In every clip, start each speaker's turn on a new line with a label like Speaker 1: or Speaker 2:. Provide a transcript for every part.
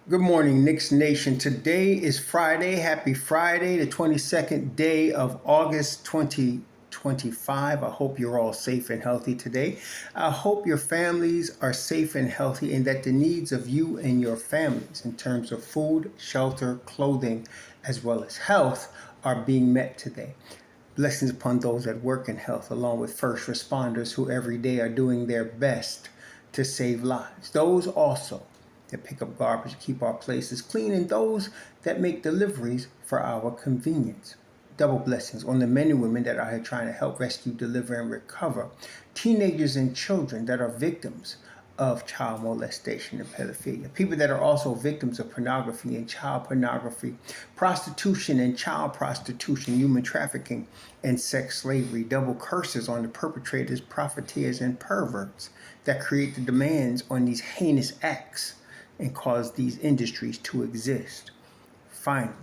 Speaker 1: Good morning, Knicks Nation. Today is Friday. Happy Friday, the 22nd day of August 2025. I hope you're all safe and healthy today. I hope your families are safe and healthy and that the needs of you and your families in terms of food, shelter, clothing, as well as health are being met today. Blessings upon those that work in health, along with first responders who every day are doing their best to save lives. Those also that pick up garbage, keep our places clean, and those that make deliveries for our convenience. Double blessings on the men and women that are here trying to help rescue, deliver, and recover teenagers and children that are victims of child molestation and pedophilia. People that are also victims of pornography and child pornography, prostitution and child prostitution, human trafficking, and sex slavery. Double curses on the perpetrators, profiteers, and perverts that create the demands on these heinous acts and cause these industries to exist. Finally,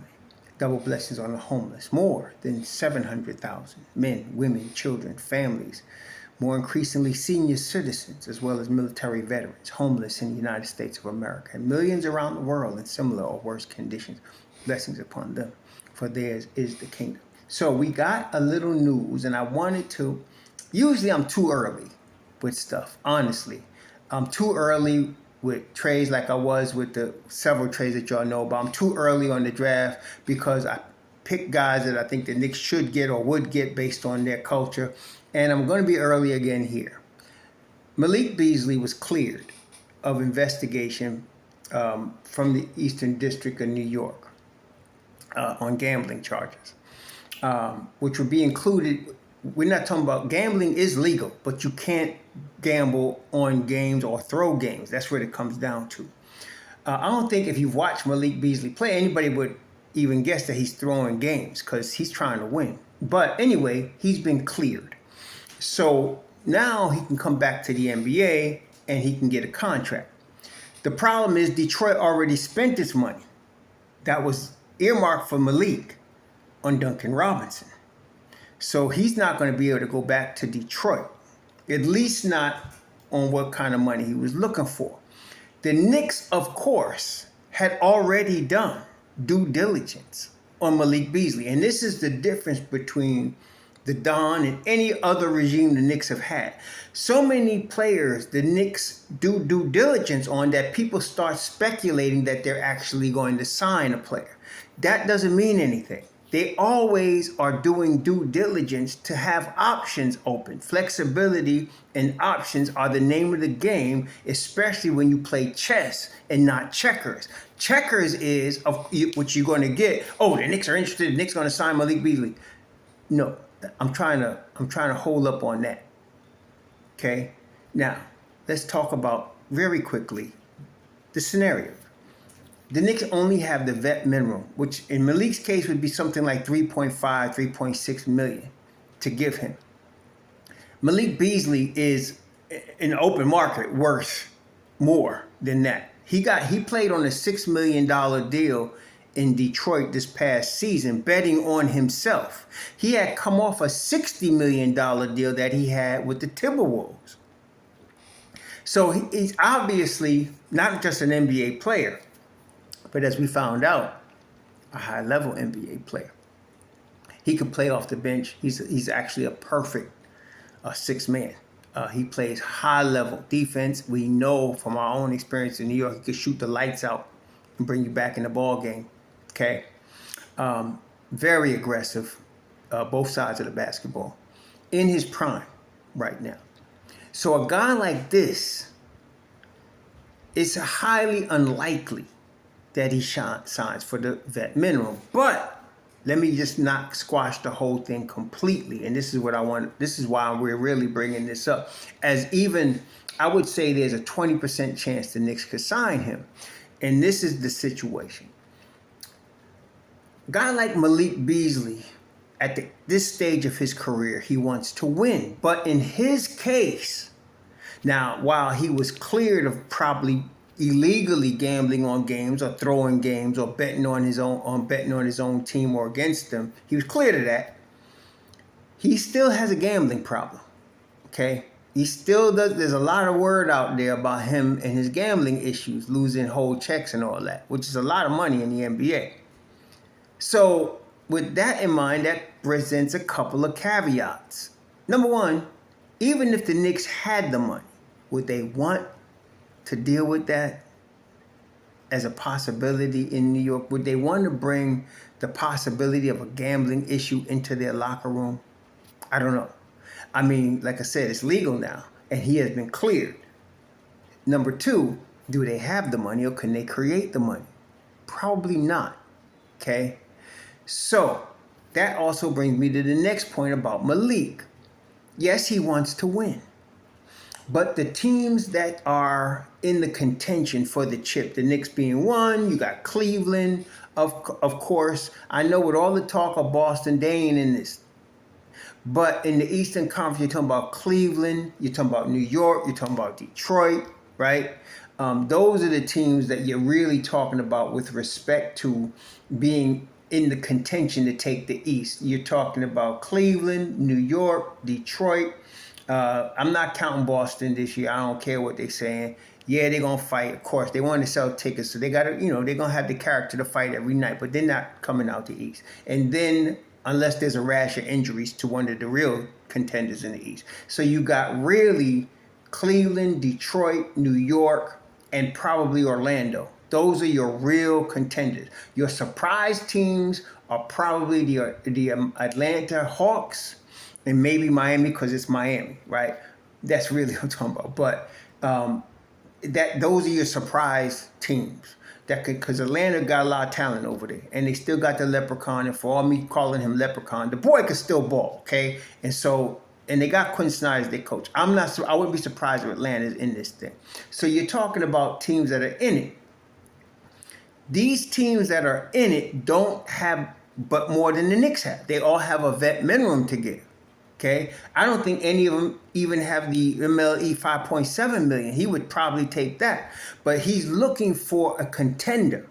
Speaker 1: double blessings on the homeless. More than 700,000 men, women, children, families, more increasingly senior citizens, as well as military veterans, homeless in the United States of America, and millions around the world in similar or worse conditions. Blessings upon them, for theirs is the kingdom. So we got a little news, and I wanted to, usually I'm too early with stuff, honestly. I'm too early with trades like I was with the several trades that y'all know about. I'm too early on the draft because I pick guys that I think the Knicks should get or would get based on their culture. And I'm going to be early again here. Malik Beasley was cleared of investigation from the Eastern District of New York on gambling charges, which would be included. We're not talking about gambling is legal, but you can't gamble on games or throw games. That's what it comes down to. I don't think if you've watched Malik Beasley play, anybody would even guess that he's throwing games because he's trying to win. But anyway, he's been cleared. So now he can come back to the NBA and he can get a contract. The problem is Detroit already spent its money that was earmarked for Malik on Duncan Robinson. So he's not going to be able to go back to Detroit, at least not on what kind of money he was looking for. The Knicks, of course, had already done due diligence on Malik Beasley. And this is the difference between the Don and any other regime the Knicks have had. So many players the Knicks do due diligence on that people start speculating that they're actually going to sign a player. That doesn't mean anything. They always are doing due diligence to have options open. Flexibility and options are the name of the game, especially when you play chess and not checkers. Checkers is of what you're going to get. Oh, the Knicks are interested. The Knicks are going to sign Malik Beasley. No, I'm trying to hold up on that. Okay? Now, let's talk about very quickly the scenario. The Knicks only have the vet minimum, which in Malik's case would be something like 3.5, 3.6 million to give him. Malik Beasley is in the open market worth more than that. He played on a $6 million deal in Detroit this past season, betting on himself. He had come off a $60 million deal that he had with the Timberwolves. So he's obviously not just an NBA player, but as we found out, a high-level NBA player. He could play off the bench. He's actually a perfect six-man. He plays high-level defense. We know from our own experience in New York, he could shoot the lights out and bring you back in the ball game. Okay, very aggressive, both sides of the basketball, in his prime right now. So a guy like this, it's highly unlikely that he signs for the vet minimum. But let me just not squash the whole thing completely. And this is what I want. This is why we're really bringing this up. As even, I would say there's a 20% chance the Knicks could sign him. And this is the situation. A guy like Malik Beasley, at this stage of his career, he wants to win. But in his case, now, while he was cleared of probably illegally gambling on games or throwing games or betting on his own team or against them, he was cleared of that. He still has a gambling problem. Okay, He still does. There's a lot of word out there about him and his gambling issues, losing whole checks and all that, which is a lot of money in the NBA. So with that in mind, that presents a couple of caveats. Number one, even if the Knicks had the money, would they want to deal with that as a possibility in New York? Would they want to bring the possibility of a gambling issue into their locker room? I don't know. I mean, like I said, it's legal now, and he has been cleared. Number two, do they have the money, or can they create the money? Probably not. Okay? So that also brings me to the next point about Malik. Yes, he wants to win. But the teams that are in the contention for the chip, the Knicks being one, you got Cleveland, of course. I know with all the talk of Boston, they ain't in this. But in the Eastern Conference, you're talking about Cleveland, you're talking about New York, you're talking about Detroit, right? Those are the teams that you're really talking about with respect to being in the contention to take the East. You're talking about Cleveland, New York, Detroit. I'm not counting Boston this year. I don't care what they're saying. Yeah, they're going to fight. Of course, they want to sell tickets, so they got to, they're going to have the character to fight every night, but they're not coming out the East. And then, unless there's a rash of injuries to one of the real contenders in the East. So you got really Cleveland, Detroit, New York, and probably Orlando. Those are your real contenders. Your surprise teams are probably the Atlanta Hawks and maybe Miami, because it's Miami, right? That's really what I'm talking about. But those are your surprise teams. Because Atlanta got a lot of talent over there, and they still got the Leprechaun. And for all me calling him Leprechaun, the boy could still ball, okay? And they got Quinn Snyder as their coach. I wouldn't be surprised if Atlanta is in this thing. So you're talking about teams that are in it. These teams that are in it don't have but more than the Knicks have. They all have a vet minimum to give. Okay, I don't think any of them even have the MLE 5.7 million. He would probably take that, but he's looking for a contender.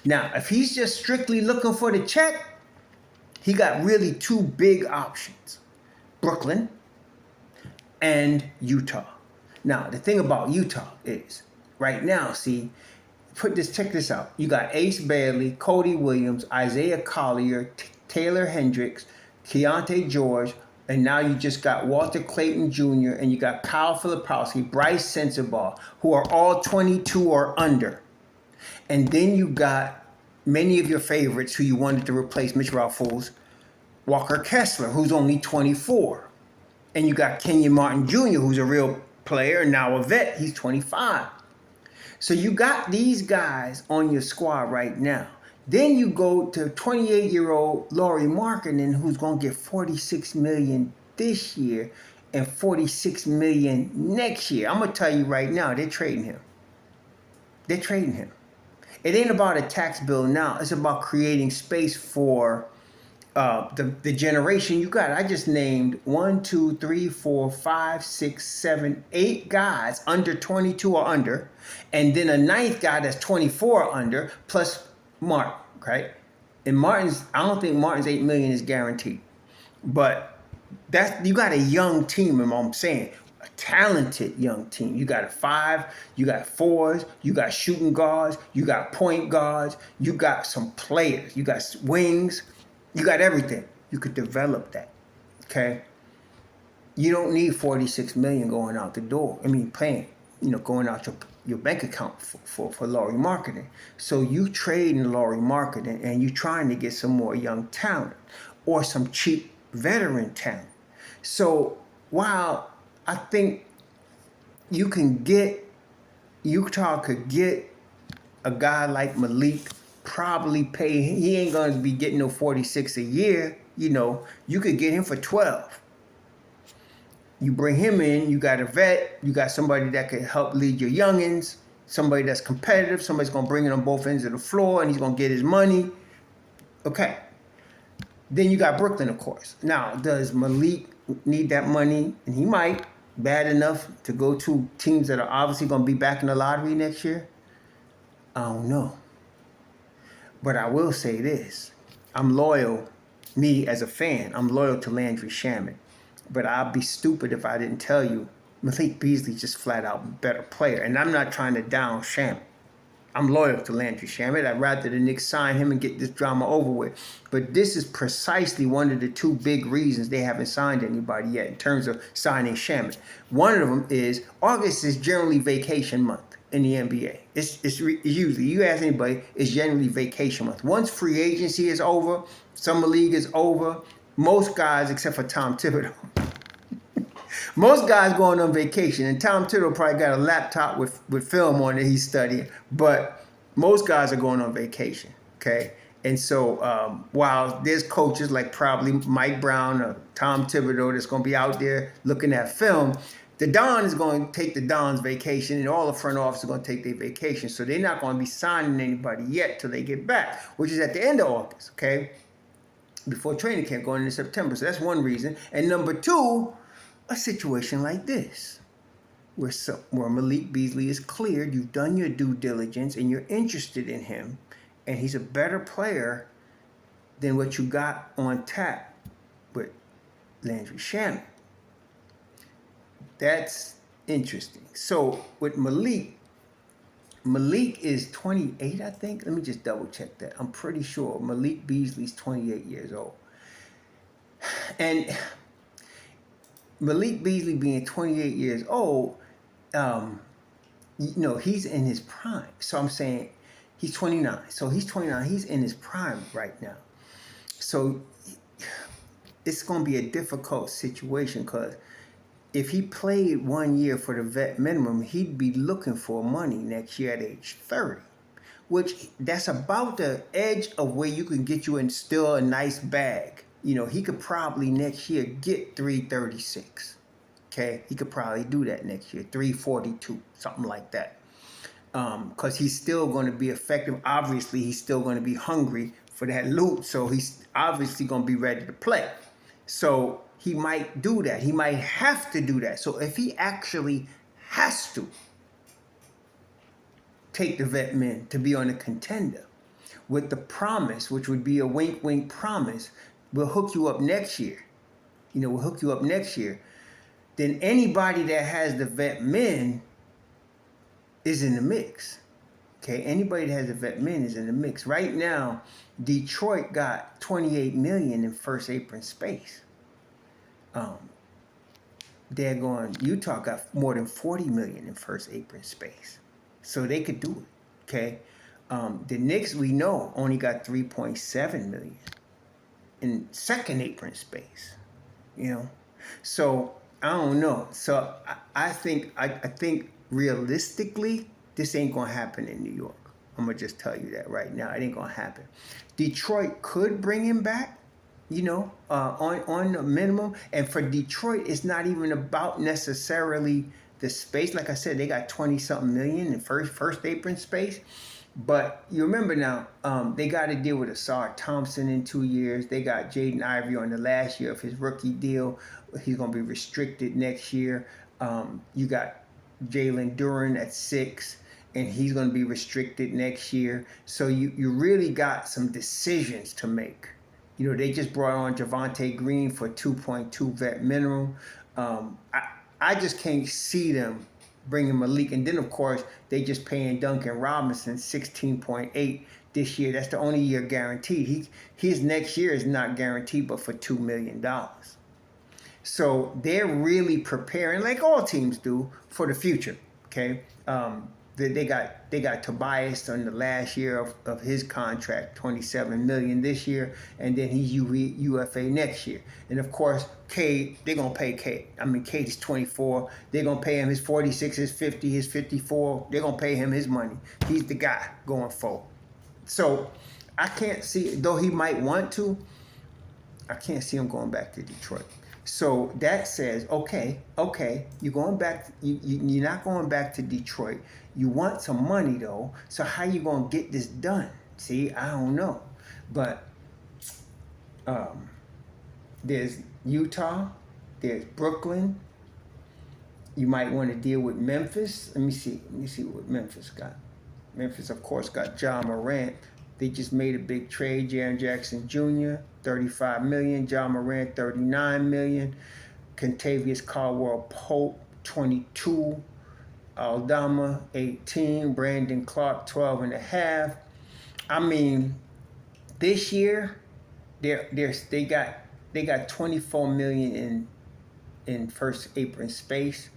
Speaker 1: Now, if he's just strictly looking for the check, he got really two big options: Brooklyn and Utah. Now, the thing about Utah is, right now, check this out. You got Ace Bailey, Cody Williams, Isaiah Collier, Taylor Hendricks, Keontae George, and now you just got Walter Clayton Jr., and you got Kyle Filipowski, Bryce Sensabaugh, who are all 22 or under. And then you got many of your favorites who you wanted to replace Mitch Raffles, Walker Kessler, who's only 24. And you got Kenyon Martin Jr., who's a real player, and now a vet. He's 25. So you got these guys on your squad right now. Then you go to 28-year-old Lauri Markkanen, who's going to get $46 million this year and $46 million next year. I'm going to tell you right now, they're trading him. They're trading him. It ain't about a tax bill now. It's about creating space for the generation you got. I just named 1, 2, 3, 4, 5, 6, 7, 8 guys under 22 or under, and then a ninth guy that's 24 or under, plus Martin, right? And I don't think Martin's $8 million is guaranteed, but you got a young team. And I'm saying a talented young team. You got a 5, you got 4s, you got shooting guards, you got point guards, you got some players, you got wings, you got everything. You could develop that, okay? You don't need $46 million going out the door. Going out your bank account for Lauri Markkanen. So you trading Lauri Markkanen and you trying to get some more young talent or some cheap veteran talent. So while I think Utah could get a guy like Malik, probably pay, he ain't going to be getting no 46 a year. You could get him for 12. You bring him in, you got a vet, you got somebody that can help lead your youngins, somebody that's competitive, somebody's going to bring it on both ends of the floor, and he's going to get his money. Okay. Then you got Brooklyn, of course. Now, does Malik need that money? And he might, bad enough to go to teams that are obviously going to be back in the lottery next year? I don't know. But I will say this. I'm loyal, me as a fan, I'm loyal to Landry Shamet. But I'd be stupid if I didn't tell you Malik Beasley just flat out better player. And I'm not trying to down Shamet. I'm loyal to Landry Shamet. I'd rather the Knicks sign him and get this drama over with. But this is precisely one of the two big reasons they haven't signed anybody yet in terms of signing Shamet. One of them is August is generally vacation month in the NBA. It's usually, you ask anybody, it's generally vacation month. Once free agency is over, summer league is over, most guys, except for Tom Thibodeau, most guys going on vacation, and Tom Thibodeau probably got a laptop with film on it he's studying, but most guys are going on vacation, okay? And so while there's coaches like probably Mike Brown or Tom Thibodeau that's going to be out there looking at film, the Don is going to take the Don's vacation, and all the front office are going to take their vacation. So they're not going to be signing anybody yet till they get back, which is at the end of August, okay? Before training camp going into September. So that's one reason. And number two, a situation like this, where Malik Beasley is cleared, you've done your due diligence, and you're interested in him, and he's a better player than what you got on tap with Landry Shamet. That's interesting. So with Malik is 28, I think. Let me just double check that. I'm pretty sure Malik Beasley's 28 years old. And Malik Beasley being 28 years old, he's in his prime. So I'm saying he's 29. So he's 29. He's in his prime right now. So it's going to be a difficult situation because if he played 1 year for the vet minimum, he'd be looking for money next year at age 30, which that's about the edge of where you can get you in still a nice bag. He could probably next year get 336. Okay, he could probably do that next year, 342, something like that. Because he's still going to be effective. Obviously, he's still going to be hungry for that loot, so he's obviously going to be ready to play. So he might do that. He might have to do that. So if he actually has to take the vet min to be on a contender with the promise, which would be a wink, wink promise, we'll hook you up next year. We'll hook you up next year. Then anybody that has the vet min is in the mix. Okay, anybody that has the vet min is in the mix. Right now, Detroit got $28 million in first apron space. Utah got more than $40 million in first apron space. So they could do it. Okay. The Knicks, we know, only got $3.7 million in second apron space. So I don't know. So I think realistically, this ain't gonna happen in New York. I'm gonna just tell you that right now. It ain't gonna happen. Detroit could bring him back, on the minimum. And for Detroit, it's not even about necessarily the space. Like I said, they got 20-something million in first apron space. But you remember now, they got to deal with Asar Thompson in 2 years. They got Jaden Ivey on the last year of his rookie deal. He's going to be restricted next year. You got Jalen Duren at 6, and he's going to be restricted next year. So you really got some decisions to make. They just brought on Javonte Green for 2.2 vet minimum. I just can't see them bringing Malik. And then, of course, they just paying Duncan Robinson 16.8 this year. That's the only year guaranteed. His next year is not guaranteed, but for $2 million. So they're really preparing, like all teams do, for the future. Okay, they got Tobias on the last year of his contract, $27 million this year, and then he's UFA next year. And of course, Cade, they're gonna pay Cade. I mean, Cade is 24. They're gonna pay him his 46, his 50, his 54. They're gonna pay him his money. He's the guy going forward. So I can't see, though he might want to, I can't see him going back to Detroit. So that says, okay, you're going back. You're not going back to Detroit. You want some money though. So how you gonna get this done? See, I don't know, but there's Utah, there's Brooklyn. You might want to deal with Memphis. Let me see what Memphis got. Memphis, of course, got Ja Morant. They just made a big trade. Jaren Jackson Jr., $35 million. Ja Morant, $39 million. Kentavious Caldwell Pope, 22. Aldama 18. Brandon Clark 12.5. I mean, this year they got 24 million in first apron space,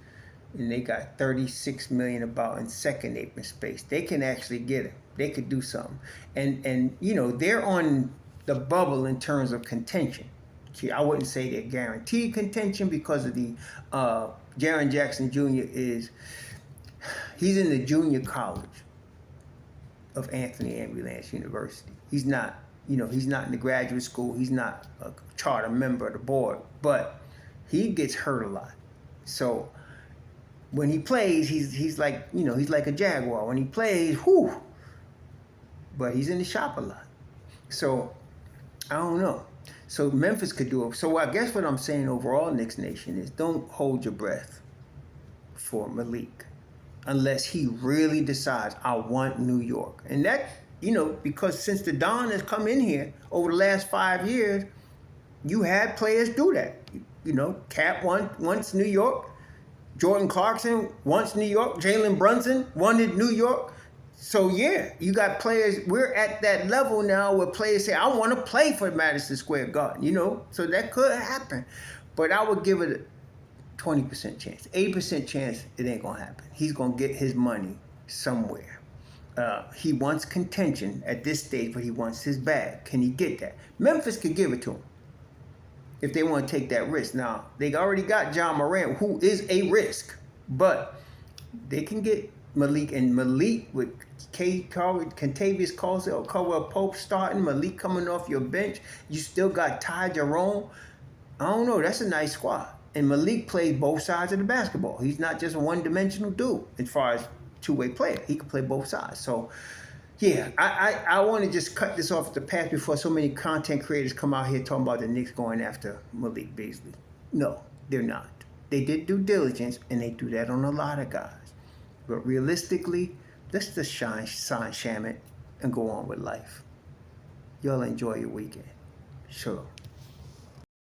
Speaker 1: and they got 36 million about in second apron space. They can actually get it. They could do something, and they're on the bubble in terms of contention. I wouldn't say they're guaranteed contention because of the Jaren Jackson Jr. He's in the junior college of Anthony Ambulance University. He's not he's not in the graduate school. He's not a charter member of the board, but he gets hurt a lot. So when he plays, he's like he's like a Jaguar. When he plays, whew. But he's in the shop a lot. So I don't know. So Memphis could do it. So I guess what I'm saying overall, Knicks Nation, is don't hold your breath for Malik unless he really decides, I want New York. And that, because since the Don has come in here over the last 5 years, you had players do that. Cap wants New York. Jordan Clarkson wants New York. Jalen Brunson wanted New York. So, yeah, you got players. We're at that level now where players say, I want to play for Madison Square Garden, So that could happen. But I would give it a 20% chance. 80% chance it ain't going to happen. He's going to get his money somewhere. He wants contention at this stage, but he wants his bag. Can he get that? Memphis could give it to him if they want to take that risk. Now, they already got John Morant, who is a risk. But they can get Malik, and Malik with Kentavious Caldwell Pope starting, Malik coming off your bench. You still got Ty Jerome. I don't know. That's a nice squad. And Malik plays both sides of the basketball. He's not just a one-dimensional dude as far as two-way player. He can play both sides. So, yeah, I want to just cut this off at the pass before so many content creators come out here talking about the Knicks going after Malik Beasley. No, they're not. They did due diligence, and they do that on a lot of guys. But realistically, let's just sign Shamet and go on with life. Y'all enjoy your weekend. Sure.